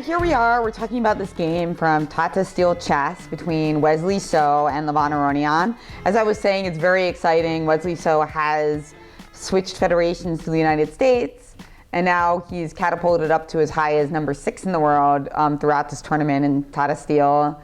here we are. We're talking about this game from Tata Steel chess between Wesley So and Levon Aronian. As I was saying, it's very exciting. Wesley So has switched federations to the United States, and now he's catapulted up to as high as number 6 in the world throughout this tournament in Tata Steel.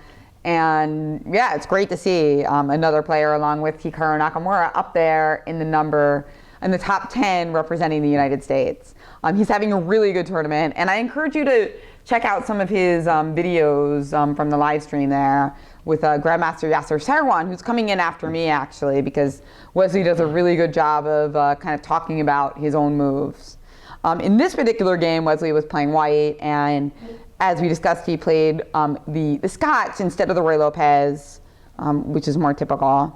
And yeah, it's great to see another player along with Hikaru Nakamura up there in the top 10 representing the United States. He's having a really good tournament, and I encourage you to check out some of his videos from the live stream there with Grandmaster Jen Shahade, who's coming in after me actually, because Wesley does a really good job of kind of talking about his own moves. In this particular game, Wesley was playing white, and as we discussed, he played the Scotch instead of the Roy Lopez, which is more typical.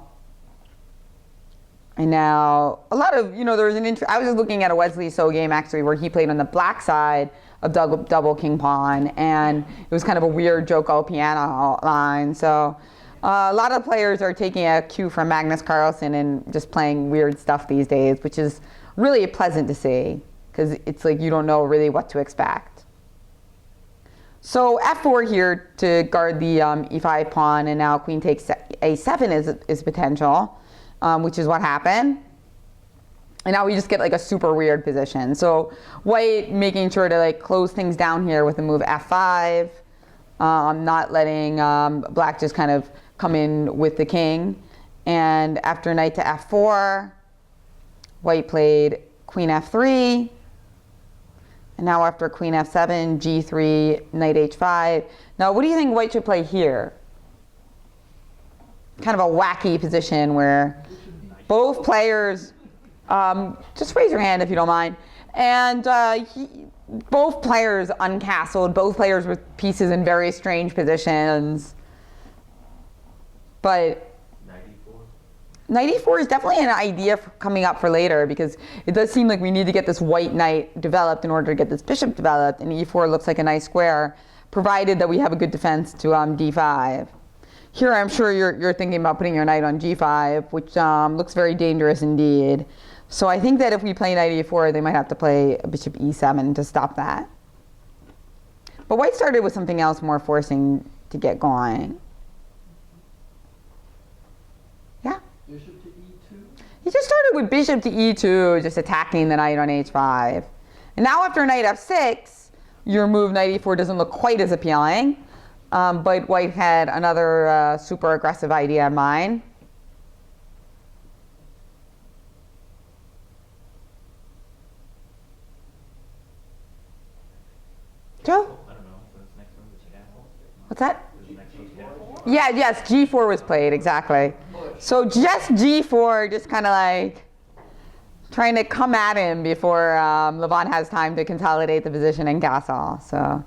And now, a lot of, there was I was just looking at a Wesley So game actually where he played on the black side of double king pawn, and it was kind of a weird Joko piano line. So a lot of players are taking a cue from Magnus Carlsen and just playing weird stuff these days, which is really pleasant to see, because it's like you don't know really what to expect. So f4 here to guard the e5 pawn, and now queen takes a7 is potential. Which is what happened. And now we just get like a super weird position. So white making sure to like close things down here with the move f5, not letting black just kind of come in with the king. And after knight to f4, white played queen f3. And now after queen f7, g3, knight h5. Now what do you think white should play here? Kind of a wacky position where both players, just raise your hand if you don't mind, and both players uncastled, both players with pieces in very strange positions. But knight e4 is definitely an idea coming up for later, because it does seem like we need to get this white knight developed in order to get this bishop developed, and e4 looks like a nice square, provided that we have a good defense to d5. Here I'm sure you're thinking about putting your knight on g5, which looks very dangerous indeed. So I think that if we play knight e4, they might have to play bishop e7 to stop that. But white started with something else more forcing to get going. Yeah? Bishop to e2? He just started with bishop to e2, just attacking the knight on h5. And now after knight f6, your move knight e4 doesn't look quite as appealing. But white had another super aggressive idea in mind. Joe? I don't know. So this next one was castle. What's that? This next one's castle. Yeah, yes, g4 was played, exactly. So just g4, just kind of like trying to come at him before Levon has time to consolidate the position and castle. So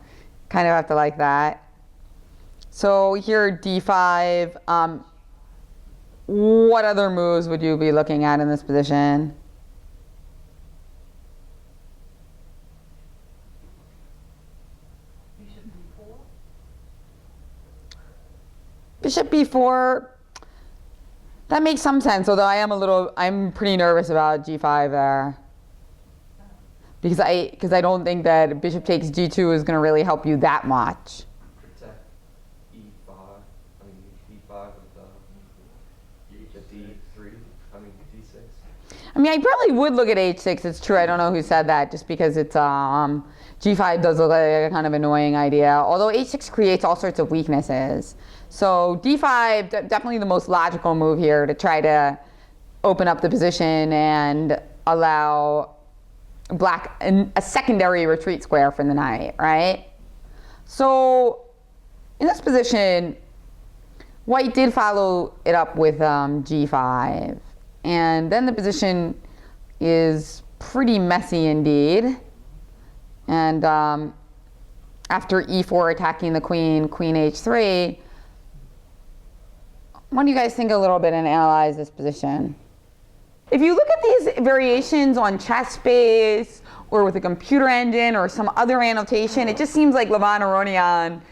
kind of have to like that. So here d5, what other moves would you be looking at in this position? Bishop b4? Bishop b4, that makes some sense, although I'm pretty nervous about g5 there. Because I don't think that bishop takes g2 is going to really help you that much. I mean, I probably would look at h6. It's true. I don't know who said that, just because it's g5 does look like a kind of annoying idea. Although h6 creates all sorts of weaknesses. So d5 definitely the most logical move here to try to open up the position and allow black a secondary retreat square for the knight, right? So in this position, white did follow it up with g5. And then the position is pretty messy indeed. And after e4 attacking the queen, queen h3, why don't you guys think a little bit and analyze this position? If you look at these variations on ChessSpace or with a computer engine or some other annotation, it just seems like Levon Aronian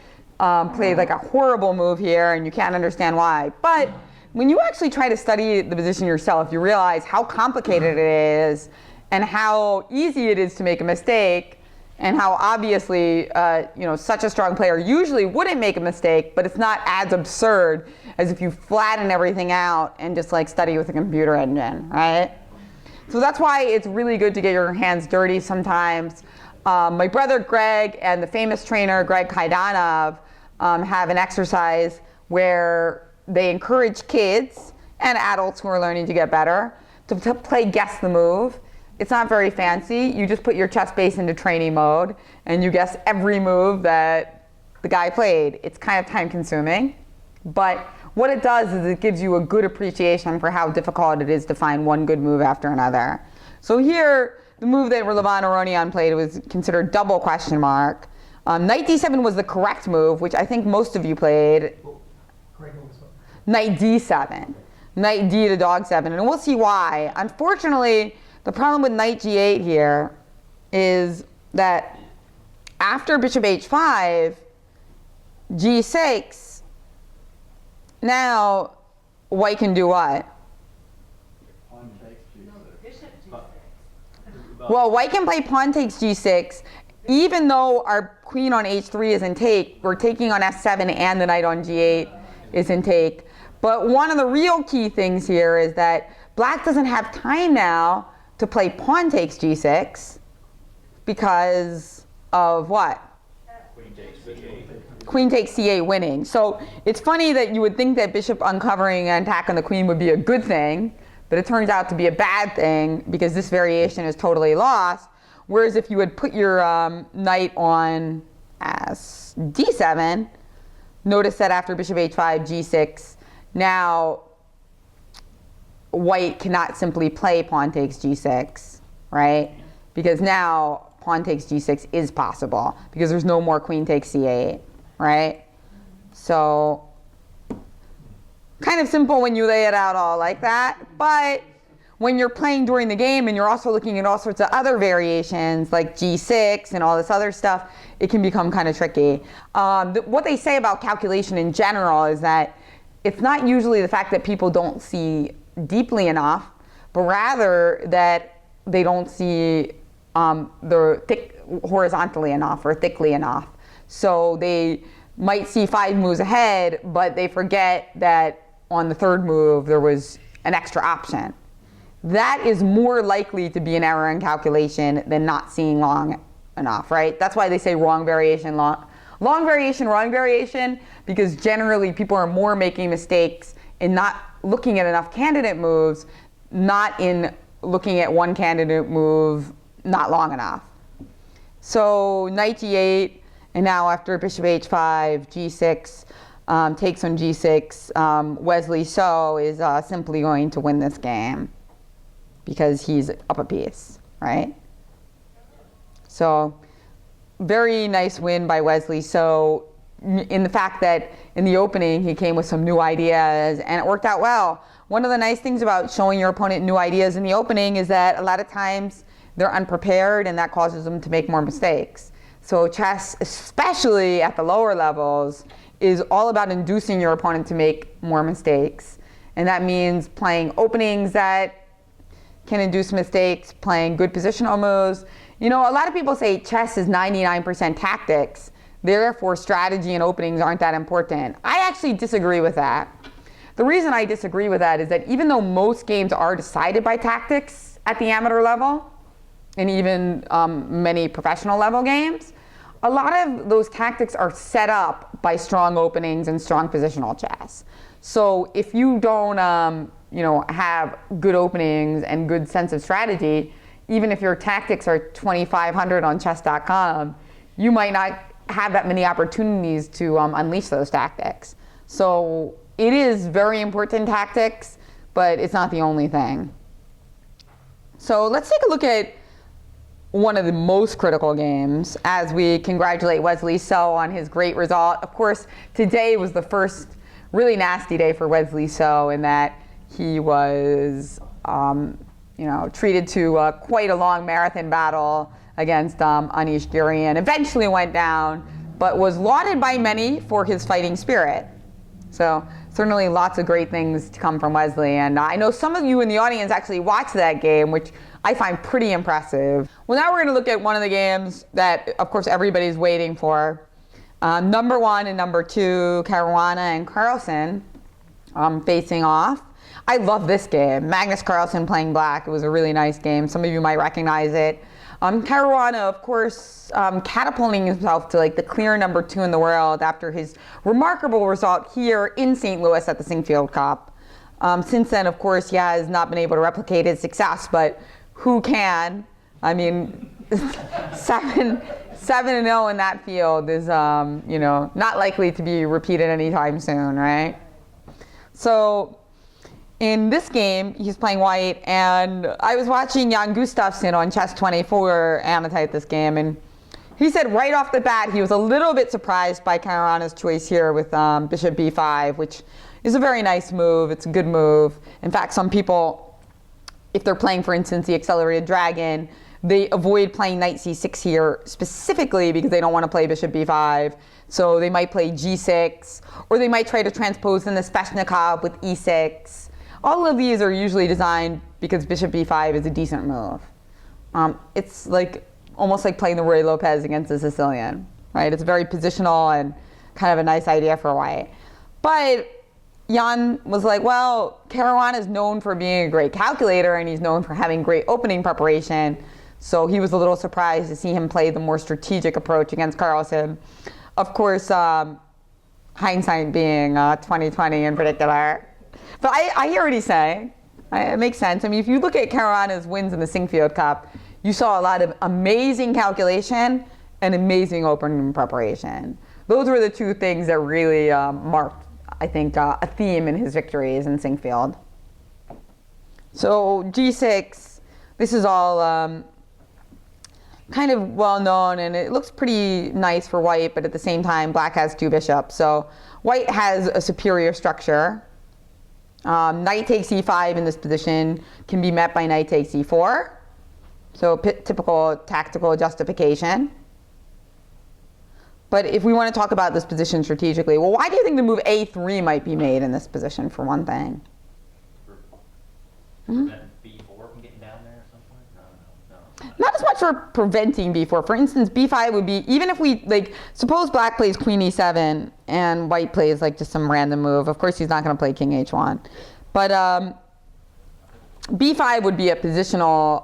played like a horrible move here, and you can't understand why. But when you actually try to study the position yourself, you realize how complicated it is and how easy it is to make a mistake. and how obviously, such a strong player usually wouldn't make a mistake, but it's not as absurd as if you flatten everything out and just like study with a computer engine, right? So that's why it's really good to get your hands dirty sometimes. My brother Greg and the famous trainer Greg Kaidanov have an exercise where they encourage kids and adults who are learning to get better to play guess the move. It's not very fancy. You just put your chess base into training mode and you guess every move that the guy played. It's kind of time consuming, but what it does is it gives you a good appreciation for how difficult it is to find one good move after another. So here, the move that Levon Aronian played was considered double question mark. Knight d7 was the correct move, which I think most of you played. Knight d7. Knight d to dog 7, and we'll see why. Unfortunately, the problem with knight g8 here is that after bishop h5, g6, now white can do what? Pawn takes G6. Well, white can play pawn takes g6. Even though our queen on h3 is in take, we're taking on f7 and the knight on g8 is in take. But one of the real key things here is that black doesn't have time now to play pawn takes g6 because of what? Queen takes C8. Queen takes c8 winning. So it's funny that you would think that bishop uncovering and attack on the queen would be a good thing, but it turns out to be a bad thing because this variation is totally lost. Whereas if you had put your knight on as d7, notice that after bishop h5, g6, now white cannot simply play pawn takes g6, right? Because now pawn takes g6 is possible because there's no more queen takes c8, right? So kind of simple when you lay it out all like that, but when you're playing during the game and you're also looking at all sorts of other variations like g6 and all this other stuff, it can become kind of tricky. What they say about calculation in general is that it's not usually the fact that people don't see deeply enough, but rather that they don't see horizontally enough or thickly enough. So they might see 5 moves ahead, but they forget that on the third move there was an extra option. That is more likely to be an error in calculation than not seeing long enough, right? That's why they say wrong variation, long variation, wrong variation, because generally people are more making mistakes in not looking at enough candidate moves, not in looking at one candidate move not long enough. So knight g8, and now after bishop h5, g6, takes on g6, Wesley So is simply going to win this game because he's up a piece, right? So very nice win by Wesley So, in the fact that in the opening he came with some new ideas and it worked out well. One of the nice things about showing your opponent new ideas in the opening is that a lot of times they're unprepared and that causes them to make more mistakes. So chess, especially at the lower levels, is all about inducing your opponent to make more mistakes. And that means playing openings that can induce mistakes, playing good positional moves. You know, a lot of people say chess is 99% tactics, therefore strategy and openings aren't that important. I actually disagree with that. The reason I disagree with that is that even though most games are decided by tactics at the amateur level, and even many professional level games, a lot of those tactics are set up by strong openings and strong positional chess. So if you don't have good openings and good sense of strategy, even if your tactics are 2,500 on chess.com, you might not have that many opportunities to unleash those tactics. So it is very important tactics, but it's not the only thing. So let's take a look at one of the most critical games as we congratulate Wesley So on his great result. Of course, today was the first really nasty day for Wesley So in that he was treated to quite a long marathon battle against Anish Girian. Eventually went down, but was lauded by many for his fighting spirit. So certainly lots of great things to come from Wesley. And I know some of you in the audience actually watched that game, which I find pretty impressive. Well, now we're going to look at one of the games that, of course, everybody's waiting for. Number 1 and number 2, Caruana and Carlsen facing off. I love this game. Magnus Carlsen playing black. It was a really nice game. Some of you might recognize it. Caruana, of course, catapulting himself to like the clear number 2 in the world after his remarkable result here in St. Louis at the Sinkfield Cup. Since then, of course, he has not been able to replicate his success, but who can? I mean, 7-0 in that field is, you know, not likely to be repeated anytime soon, right? So in this game, he's playing white, and I was watching Jan Gustafsson on Chess24 annotate this game, and he said right off the bat he was a little bit surprised by Caruana's choice here with bishop b5, which is a very nice move. It's a good move. In fact, some people, if they're playing, for instance, the accelerated dragon, they avoid playing knight c6 here specifically because they don't want to play bishop b5. So they might play g6, or they might try to transpose in the Sveshnikov with e6. All of these are usually designed because bishop b5 is a decent move. It's like almost like playing the Ruy Lopez against the Sicilian, right? It's very positional and kind of a nice idea for white. But Jan was like, well, Caruana is known for being a great calculator, and he's known for having great opening preparation. So he was a little surprised to see him play the more strategic approach against Carlsen. Of course, hindsight being 2020 in particular. But I hear what he's saying. It makes sense. I mean, if you look at Caruana's wins in the Sinkfield Cup, you saw a lot of amazing calculation and amazing opening preparation. Those were the two things that really marked, I think, a theme in his victories in Sinkfield. So g6, this is all kind of well known, and it looks pretty nice for white, but at the same time, black has 2 bishops. So white has a superior structure. Knight takes e5 in this position can be met by knight takes e4. So typical tactical justification. But if we want to talk about this position strategically, well, why do you think the move a3 might be made in this position, for one thing? Prevent b4 from getting down there at some point? No. Not as much for preventing b4. For instance, b5 would be, even if we, like, suppose black plays queen e7 and white plays like just some random move. Of course, he's not going to play king h1. But b5 would be a positional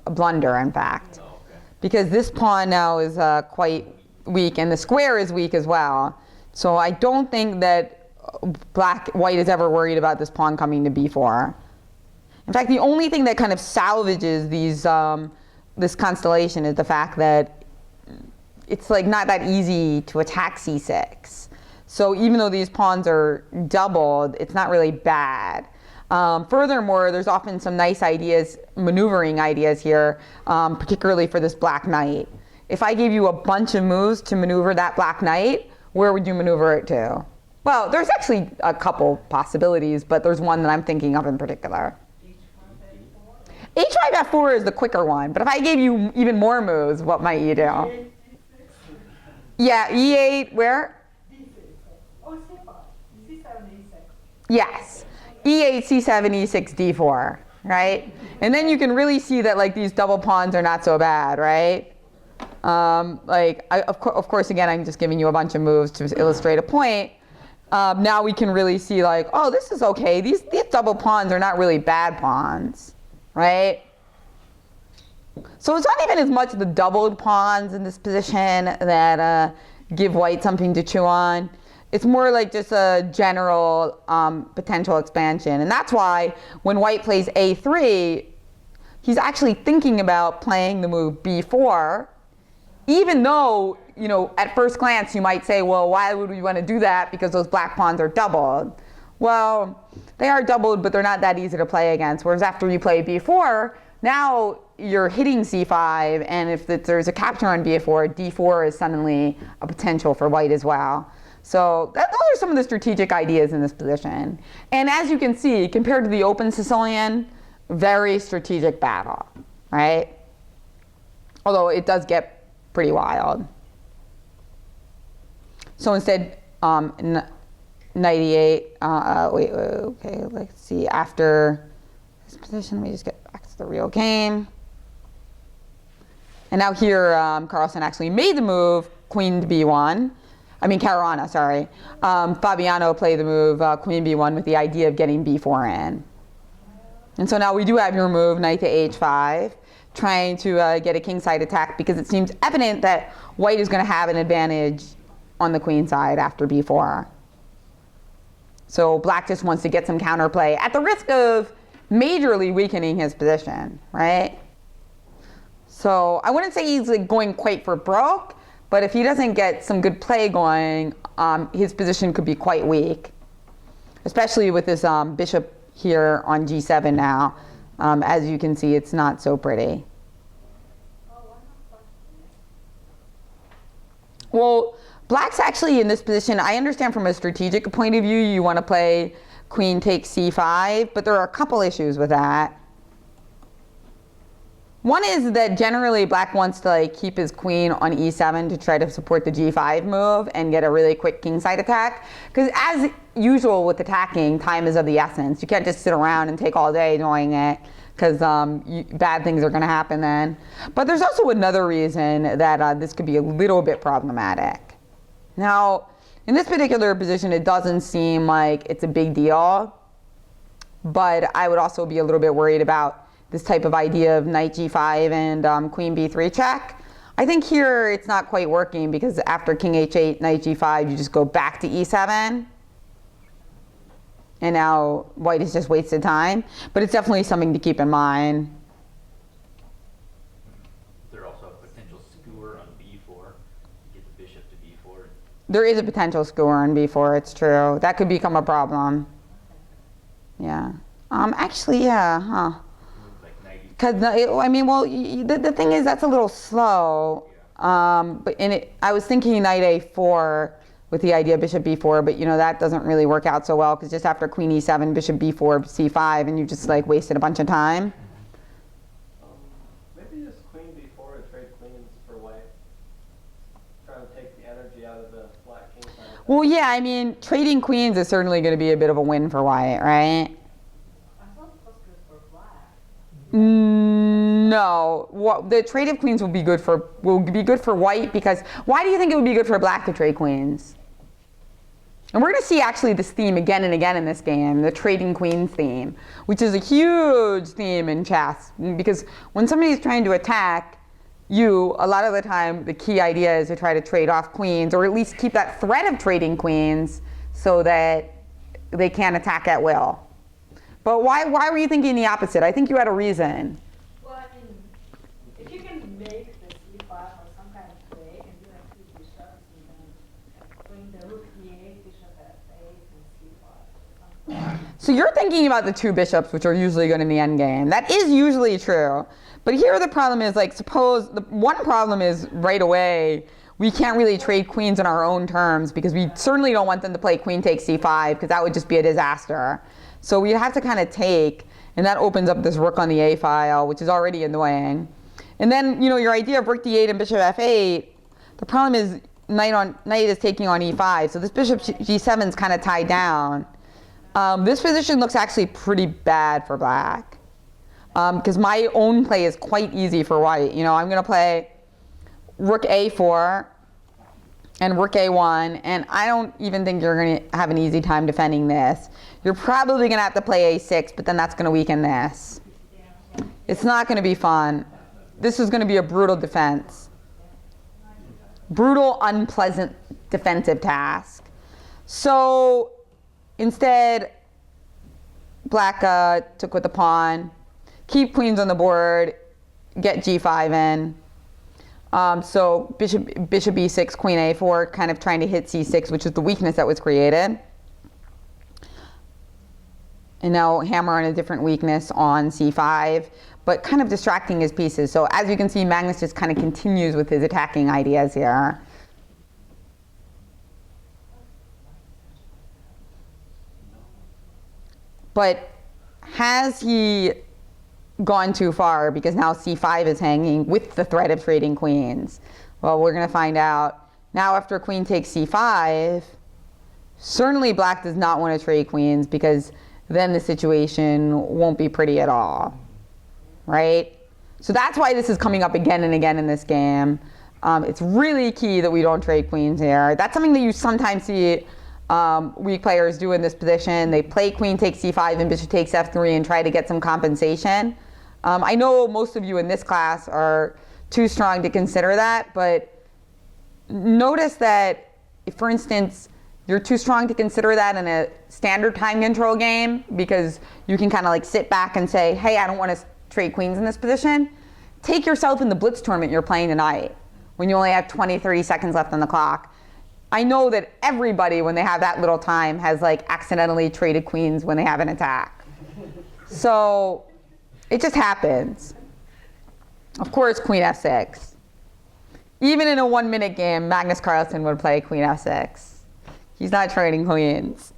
blunder, in fact. Oh, okay. Because this pawn now is quite weak, and the square is weak as well. So I don't think that white is ever worried about this pawn coming to b4. In fact, the only thing that kind of salvages these this constellation is the fact that it's like not that easy to attack c6. So even though these pawns are doubled, it's not really bad. Furthermore, there's often some nice ideas, maneuvering ideas here, particularly for this black knight. If I gave you a bunch of moves to maneuver that black knight, where would you maneuver it to? Well, there's actually a couple possibilities, but there's one that I'm thinking of in particular. H5 F4 is the quicker one, but if I gave you even more moves, what might you do? Yeah, E8, where? Oh, C5. C7, E6. Yes, E8, C7, E6, D4, right? And then you can really see that like these double pawns are not so bad, right? Of course, again, I'm just giving you a bunch of moves to illustrate a point. Now we can really see like, oh, this is okay. These double pawns are not really bad pawns, right? So it's not even as much the doubled pawns in this position that give white something to chew on. It's more like just a general potential expansion. And that's why when white plays A3, he's actually thinking about playing the move B4, even though, you know, at first glance you might say, well, why would we want to do that? Because those black pawns are doubled. Well, they are doubled, but they're not that easy to play against. Whereas after you play B4, now you're hitting C5, and if there's a capture on B4, D4 is suddenly a potential for white as well. So those are some of the strategic ideas in this position. And as you can see, compared to the open Sicilian, very strategic battle, right? Although it does get pretty wild. So instead, 98, okay, let's see, after this position, let me just get back to the real game. And now here, Carlsen actually made the move, queen to b1. I mean, Caruana, sorry. Fabiano played the move, queen b1, with the idea of getting b4 in. And so now we do have your move, knight to h5, trying to get a kingside attack, because it seems evident that white is going to have an advantage on the queen side after b4. So black just wants to get some counterplay at the risk of majorly weakening his position, right? So I wouldn't say he's like going quite for broke, but if he doesn't get some good play going, his position could be quite weak, especially with this bishop here on g7 now. As you can see, it's not so pretty. Well, black's actually in this position. I understand from a strategic point of view, you want to play queen takes c5, but there are a couple issues with that. One is that generally black wants to like keep his queen on e7 to try to support the g5 move and get a really quick kingside attack. Because as usual with attacking, time is of the essence. You can't just sit around and take all day doing it, because bad things are going to happen then. But there's also another reason that this could be a little bit problematic. Now, in this particular position, it doesn't seem like it's a big deal, but I would also be a little bit worried about this type of idea of knight g5 and queen b3 check. I think here it's not quite working, because after king h8, knight g5, you just go back to e7. And now white has just wasted time. But it's definitely something to keep in mind. Is there also a potential skewer on b4? Get the bishop to b4? There is a potential skewer on b4, it's true. That could become a problem. Yeah. Actually, yeah, huh. Because, I mean, well, the thing is, that's a little slow. But I was thinking knight a4 with the idea of bishop b4, but that doesn't really work out so well, because just after queen e7, bishop b4, c5, and you just like wasted a bunch of time. Maybe just queen b4 and trade queens for white. Trying to take the energy out of the black king side. Well, yeah, I mean, trading queens is certainly going to be a bit of a win for white, right? I thought it was good for black. No, the trade of queens will be good for white, because why do you think it would be good for black to trade queens? And we're going to see actually this theme again and again in this game, the trading queens theme, which is a huge theme in chess, because when somebody is trying to attack you, a lot of the time the key idea is to try to trade off queens, or at least keep that threat of trading queens so that they can't attack at will. But why were you thinking the opposite? I think you had a reason. Well, I mean, if you can make the c5 or some kind of play, and you have two bishops, and then bring the rook e8, bishop f8, and c5. So you're thinking about the two bishops, which are usually good in the endgame. That is usually true. But here the problem is, like, suppose the one problem is right away, we can't really trade queens on our own terms, because we certainly don't want them to play queen takes c5, because that would just be a disaster. So we have to kind of take, and that opens up this rook on the a file, which is already annoying. And then, your idea of rook d8 and bishop f8, the problem is knight is taking on e5, so this bishop g7 is kind of tied down. This position looks actually pretty bad for black, because my own play is quite easy for white. I'm going to play rook a4 and rook a1, and I don't even think you're going to have an easy time defending this. You're probably going to have to play a6, but then that's going to weaken this. It's not going to be fun. This is going to be a brutal defense. Brutal, unpleasant defensive task. So instead, black took with the pawn, keep queens on the board, get g5 in. So bishop e6, queen a4, kind of trying to hit c6, which is the weakness that was created. And now hammer on a different weakness on c5, but kind of distracting his pieces. So as you can see, Magnus just kind of continues with his attacking ideas here. But has he gone too far, because now c5 is hanging with the threat of trading queens? Well, we're going to find out. Now after queen takes c5, certainly black does not want to trade queens, because then the situation won't be pretty at all. right? So that's why this is coming up again and again in this game. It's really key that we don't trade queens here. That's something that you sometimes see weak players do in this position. They play queen takes c5 and bishop takes f3 and try to get some compensation. I know most of you in this class are too strong to consider that, but notice that if, for instance, you're too strong to consider that in a standard time control game because you can kind of like sit back and say, hey, I don't want to trade queens in this position. Take yourself in the blitz tournament you're playing tonight when you only have 20, 30 seconds left on the clock. I know that everybody, when they have that little time, has like accidentally traded queens when they have an attack. So it just happens. Of course, queen f6. Even in a 1-minute game, Magnus Carlsen would play queen f6. He's not trading queens.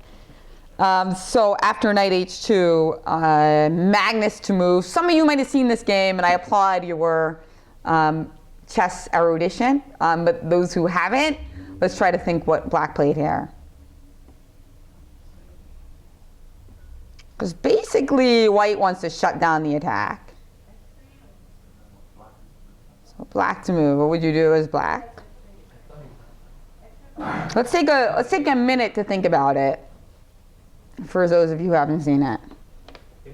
So after knight h2, Magnus to move. Some of you might have seen this game, and I applaud your chess erudition. But those who haven't, let's try to think what black played here. Because basically, white wants to shut down the attack. So black to move. What would you do as black? Let's take a minute to think about it. For those of you who haven't seen it. In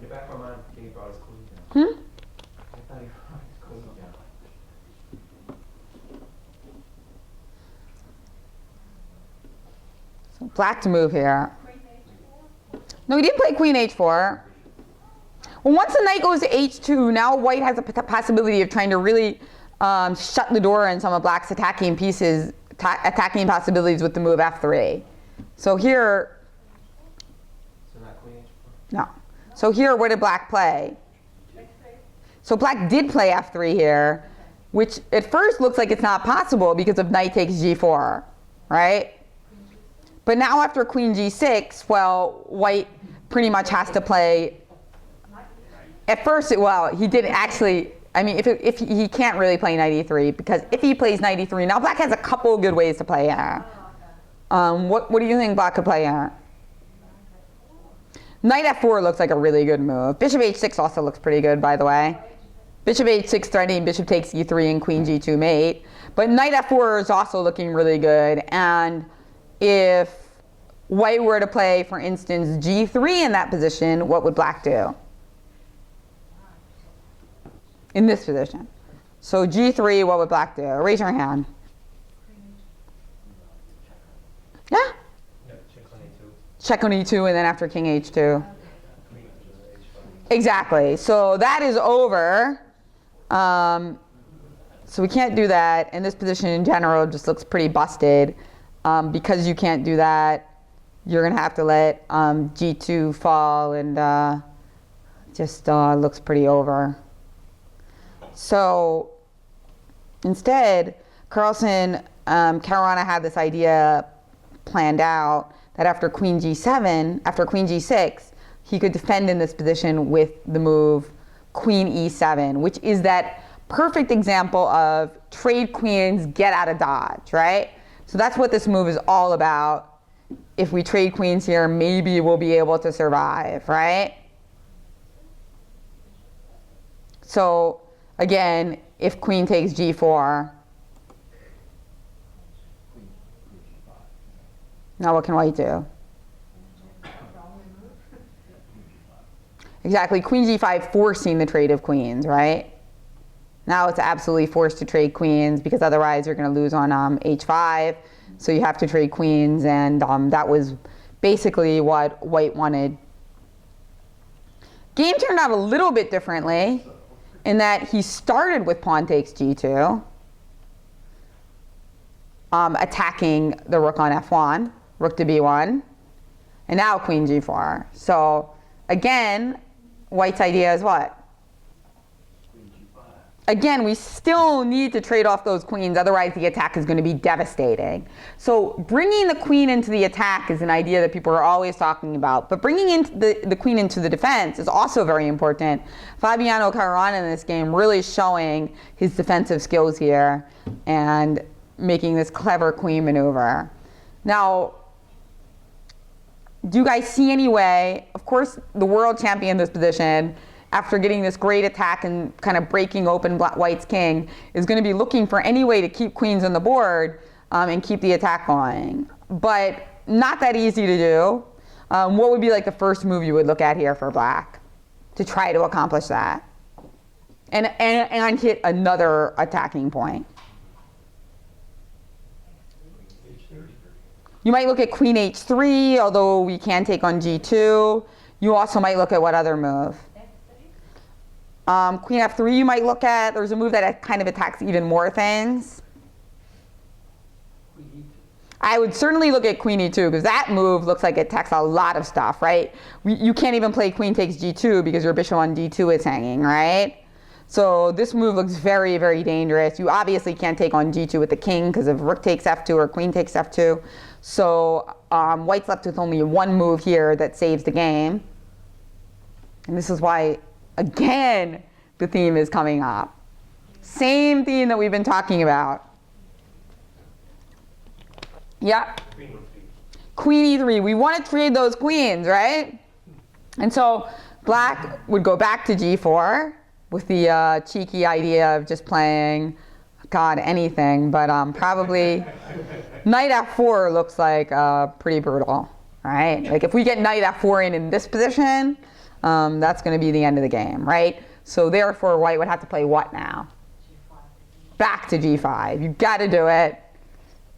the back of my mind, he brought his queen down. I thought he brought his queen down. So black to move here. No, he didn't play queen h4. Well, once the knight goes to h2, now white has a possibility of trying to really shut the door on some of black's attacking pieces, attacking possibilities with the move f3. So here, So not queen h4? no. So here, where did black play? So black did play f3 here, which at first looks like it's not possible because of knight takes g4, right? But now after queen g6, well, white pretty much has to play. At first, well, he didn't actually. I mean, if he can't really play knight e3, because if he plays knight e3, now black has a couple good ways to play here. What do you think black could play here? Knight f4 looks like a really good move. Bishop h6 also looks pretty good, by the way. Bishop h6 threatening, bishop takes e3, and queen g2 mate. But knight f4 is also looking really good. And if white were to play, for instance, g3 in that position, what would black do? In this position. So g3, what would black do? Raise your hand. Yeah? No, check on e2. Check on e2 and then after king h2. Exactly. So that is over. So we can't do that. And this position in general just looks pretty busted. Because you can't do that, you're going to have to let g2 fall and just looks pretty over. So instead, Caruana had this idea planned out that after queen g7, after queen g6, he could defend in this position with the move queen e7, which is that perfect example of trade queens, get out of dodge, right? So that's what this move is all about. If we trade queens here, maybe we'll be able to survive, right? So again, if queen takes g4, now what can white do? Exactly, queen g5 forcing the trade of queens, right? Now it's absolutely forced to trade queens because otherwise you're going to lose on h5. So you have to trade queens, and that was basically what white wanted. Game turned out a little bit differently in that he started with pawn takes g2, attacking the rook on f1, rook to b1, and now queen g4. So again, white's idea is what? Again, we still need to trade off those queens, otherwise the attack is going to be devastating. So bringing the queen into the attack is an idea that people are always talking about, but bringing into the queen into the defense is also very important. Fabiano Caruana in this game really showing his defensive skills here and making this clever queen maneuver. Now, do you guys see any way, of course the world champion in this position after getting this great attack and kind of breaking open White's king, is going to be looking for any way to keep queens on the board and keep the attack going. But not that easy to do. What would be like the first move you would look at here for black to try to accomplish that? And hit another attacking point. You might look at queen h3, although we can take on g2. You also might look at what other move? Queen f3 you might look at. There's a move that kind of attacks even more things. I would certainly look at queen e2 because that move looks like it attacks a lot of stuff, right? You can't even play queen takes g2 because your bishop on d2 is hanging, right? So this move looks very, very dangerous. You obviously can't take on g2 with the king because of rook takes f2 or queen takes f2. So White's left with only one move here that saves the game. And this is why, again, the theme is coming up. Same theme that we've been talking about. Yeah. Queen e3. We want to trade those queens, right? And so black would go back to g4 with the cheeky idea of just playing, God, anything, but probably knight f4 looks like pretty brutal, right? Like if we get knight f4 in this position, that's going to be the end of the game, right? So therefore, White would have to play what now? Back to g5. You've got to do it.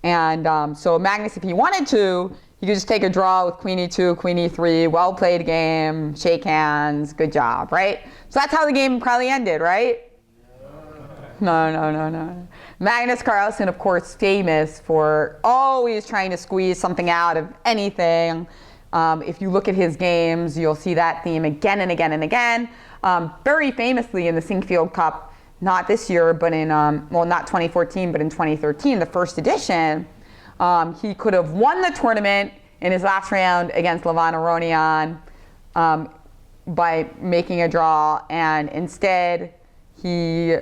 And so Magnus, if he wanted to, he could just take a draw with queen e2, queen e3, well played game, shake hands, good job, right? So that's how the game probably ended, right? No. Magnus Carlsen, of course, famous for always trying to squeeze something out of anything. If you look at his games, you'll see that theme again and again and again. Very famously in the Sinkfield Cup, not this year, but in, well, not 2014, but in 2013, the first edition, he could have won the tournament in his last round against Levon Aronian by making a draw, and instead he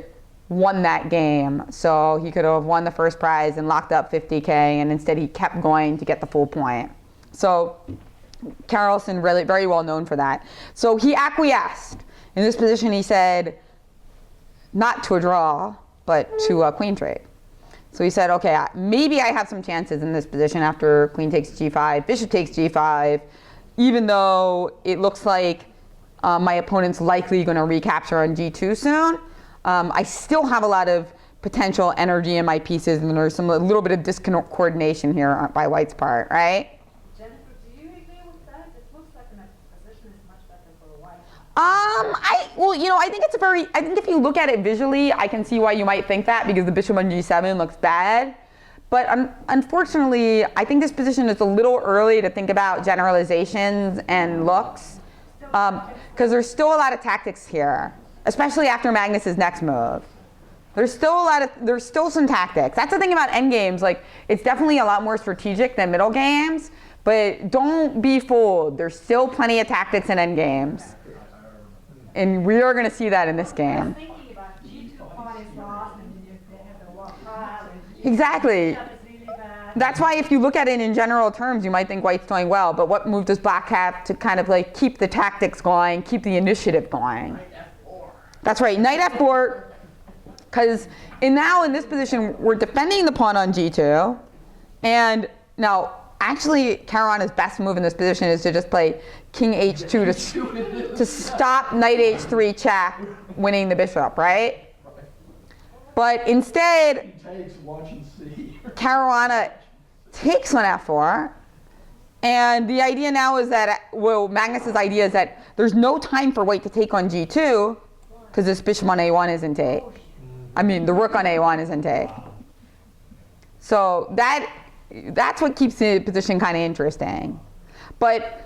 won that game. So he could have won the first prize and locked up 50K, and instead he kept going to get the full point. So Carlsen really very well known for that. So he acquiesced. In this position he said, not to a draw, but to a queen trade. So he said, okay, maybe I have some chances in this position after queen takes g5, bishop takes g5, even though it looks like my opponent's likely going to recapture on g2 soon. I still have a lot of potential energy in my pieces, and there's a little bit of discoordination here by White's part, right? Jennifer, do you agree with that? It looks like the position is much better for White. Well, you know, I think if you look at it visually, I can see why you might think that, because the bishop on g7 looks bad. But unfortunately, I think this position is a little early to think about generalizations and looks, because there's still a lot of tactics here, especially after Magnus's next move. There's still some tactics. That's the thing about endgames. Like, it's definitely a lot more strategic than middle games, but don't be fooled. There's still plenty of tactics in endgames. And we are going to see that in this game. I was thinking about G2 pawn is lost, and then they have the walk file. Exactly. That is really bad. That's why if you look at it in general terms, you might think White's doing well, but what move does Black have to kind of like keep the tactics going, keep the initiative going? That's right, knight f4, because now in this position, we're defending the pawn on g2, and now actually Caruana's best move in this position is to just play king h2 to stop knight h3 check, winning the bishop, right? But instead, Caruana takes on f4, and the idea now is that, well, Magnus's idea is that there's no time for White to take on g2, because this bishop on a1 is in take. I mean, the rook on a1 is in take. So that's what keeps the position kind of interesting. But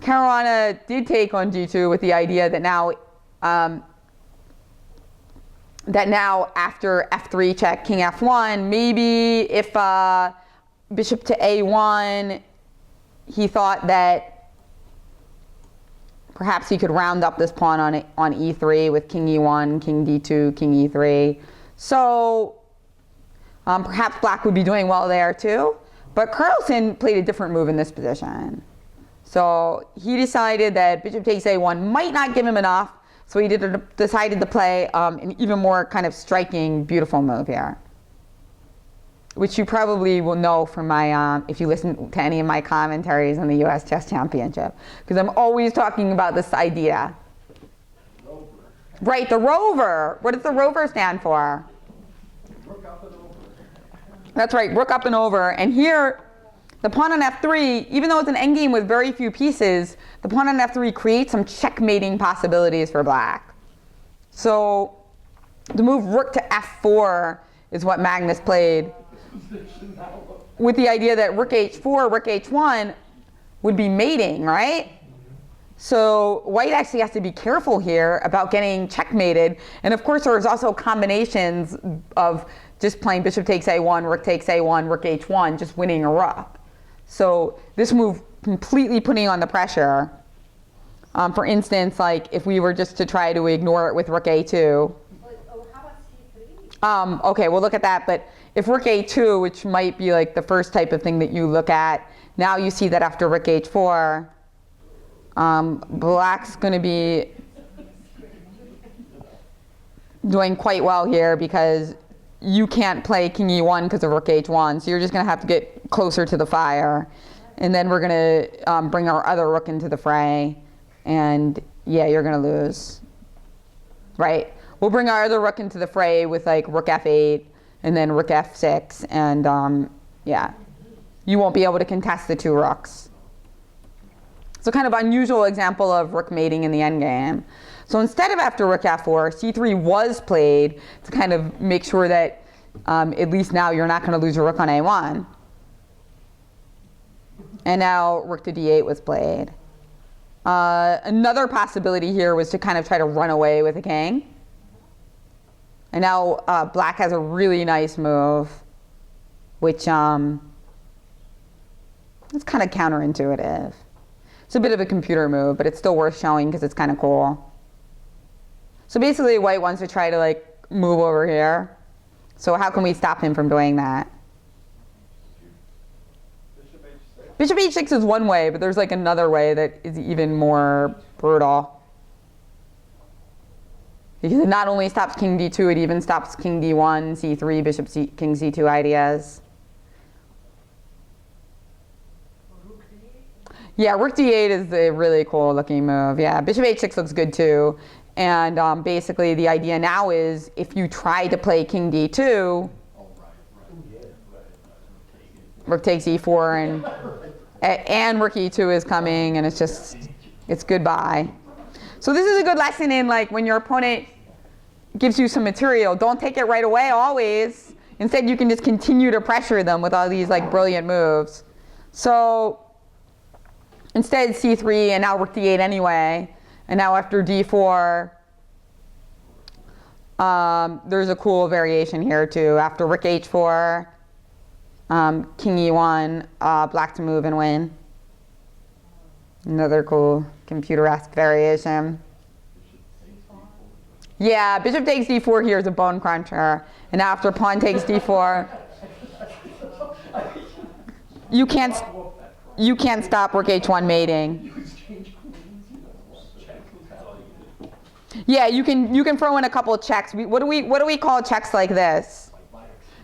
Caruana did take on g2 with the idea that now after f3 check, king f1, maybe if bishop to a1, he thought that perhaps he could round up this pawn on e3 with king e1, king d2, king e3. So perhaps Black would be doing well there too. But Carlsen played a different move in this position. So he decided that bishop takes a1 might not give him enough, so he decided to play an even more kind of striking, beautiful move here, which you probably will know from my, if you listen to any of my commentaries on the U.S. Chess Championship, because I'm always talking about this idea. Rover. Right, the rover. What does the rover stand for? Rook up and over. That's right, rook up and over. And here, the pawn on f3, even though it's an endgame with very few pieces, the pawn on f3 creates some checkmating possibilities for black. So the move rook to f4 is what Magnus played, with the idea that rook h4, rook h1 would be mating, right? So white actually has to be careful here about getting checkmated. And of course, there's also combinations of just playing bishop takes a1, rook takes a1, rook h1, just winning a rook. So this move completely putting on the pressure. For instance, like if we were just to try to ignore it with rook a2. Oh, how about C3? Okay, we'll look at that. But if rook a2, which might be like the first type of thing that you look at, now you see that after rook h4, black's going to be doing quite well here because you can't play king e1 because of rook h1, so you're just going to have to get closer to the fire. And then we're going to bring our other rook into the fray, and yeah, you're going to lose. Right? We'll bring our other rook into the fray with like rook f8 and then rook f6, and yeah, you won't be able to contest the two rooks. So kind of unusual example of rook mating in the endgame. So instead of after rook f4, c3 was played to kind of make sure that at least now you're not going to lose your rook on a1. And now rook to d8 was played. Another possibility here was to kind of try to run away with a king. And now black has a really nice move, which is kind of counterintuitive. It's a bit of a computer move, but it's still worth showing because it's kind of cool. So basically white wants to try to like move over here. So how can we stop him from doing that? Bishop h6. Bishop h6 is one way, but there's like another way that is even more brutal. Because it not only stops king d2, it even stops king d1, c3, bishop c, king c2 ideas. Rook D8? Yeah, rook d8 is a really cool looking move. Yeah, bishop h6 looks good too. And basically the idea now is if you try to play king d2, rook takes e4, and rook e2 is coming, and it's goodbye. So this is a good lesson in like when your opponent gives you some material, don't take it right away always. Instead, you can just continue to pressure them with all these like brilliant moves. So instead c3, and now rook d8 anyway. And now after d4, there's a cool variation here too. After rook h4, king e1, black to move and win. Another cool computer-esque variation. Yeah, bishop takes d4 here is a bone cruncher. And after pawn takes d4, you can't stop rook h1 mating. Yeah, you can throw in a couple of checks. What do we call checks like this?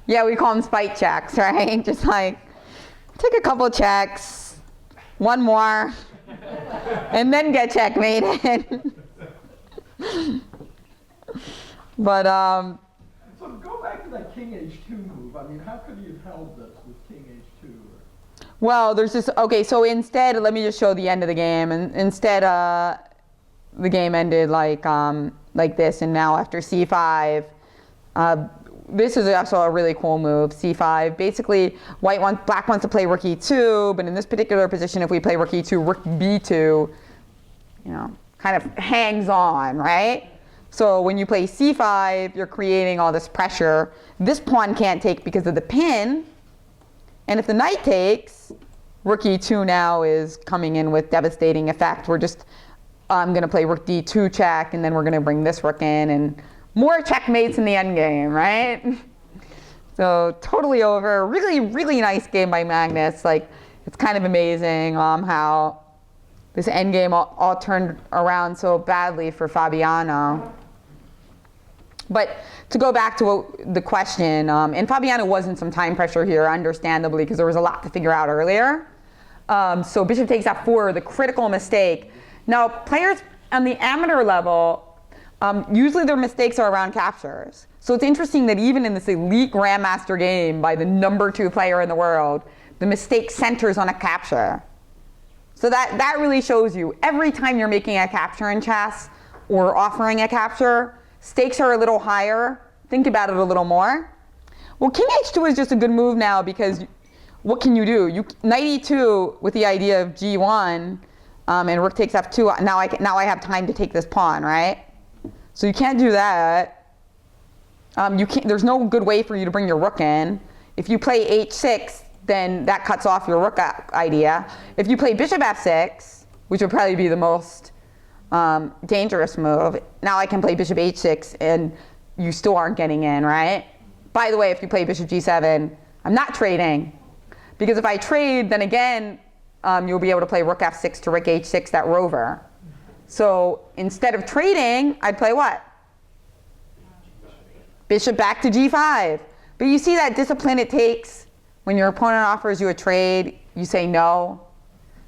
Yeah, we call them spite checks, right? Just like take a couple of checks, one more, and then get checkmated. But So go back to that king h2 move. I mean, how could you have held this with king h2? well, there's this. Okay, so instead, let me just show the end of the game. And instead, the game ended like this. And now after c5, this is also a really cool move. c5. Basically, black wants to play rook e2, but in this particular position, if we play rook e2, rook b2, kind of hangs on, right? So when you play c5, you're creating all this pressure. This pawn can't take because of the pin. And if the knight takes, rook e2 now is coming in with devastating effect. We're just going to play rook d2 check, and then we're going to bring this rook in, and more checkmates in the endgame, right? So totally over. Really, really nice game by Magnus. Like, it's kind of amazing how this endgame all turned around so badly for Fabiano. But to go back to the question, and Fabiano was in some time pressure here, understandably, because there was a lot to figure out earlier. So bishop takes f4, the critical mistake. Now, players on the amateur level, usually their mistakes are around captures. So it's interesting that even in this elite Grandmaster game by the #2 player in the world, the mistake centers on a capture. So that really shows you, every time you're making a capture in chess or offering a capture, stakes are a little higher. Think about it a little more. Well, king h2 is just a good move now because what can you do? Knight e2 with the idea of g1 and rook takes f2. Now I have time to take this pawn, right? So you can't do that. There's no good way for you to bring your rook in. If you play h6, then that cuts off your rook idea. If you play bishop f6, which would probably be the most dangerous move, now I can play bishop h6 and you still aren't getting in, right? By the way, if you play bishop g7, I'm not trading. Because if I trade, then again, you'll be able to play rook f6 to rook h6, that rover. So instead of trading, I'd play what? Bishop back to g5. But you see that discipline it takes when your opponent offers you a trade, you say no.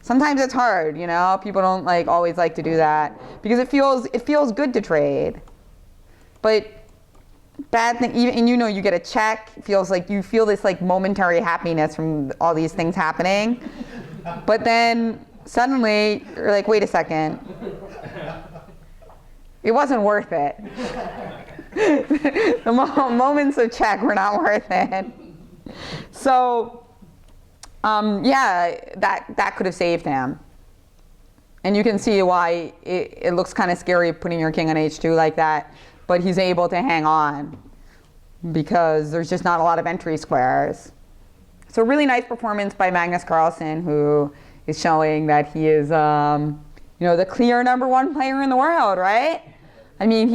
Sometimes it's hard, you know? People don't always like to do that because it feels good to trade. But bad thing, even you get a check, it feels like you feel this momentary happiness from all these things happening. But then suddenly you're like, wait a second. It wasn't worth it. The moments of check were not worth it. So, yeah, that could have saved him. And you can see why it looks kind of scary putting your king on h2 like that, but he's able to hang on because there's just not a lot of entry squares. So really nice performance by Magnus Carlsen, who is showing that he is, the clear #1 player in the world, right? I mean,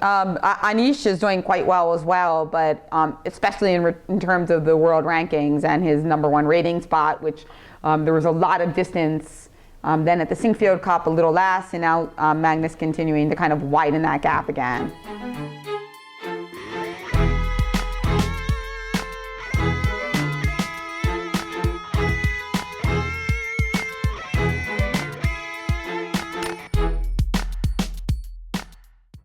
Anish is doing quite well as well, but especially in terms of the world rankings and his #1 rating spot, which there was a lot of distance. Then at the Sinkfield Cup, a little less, and now Magnus continuing to kind of widen that gap again.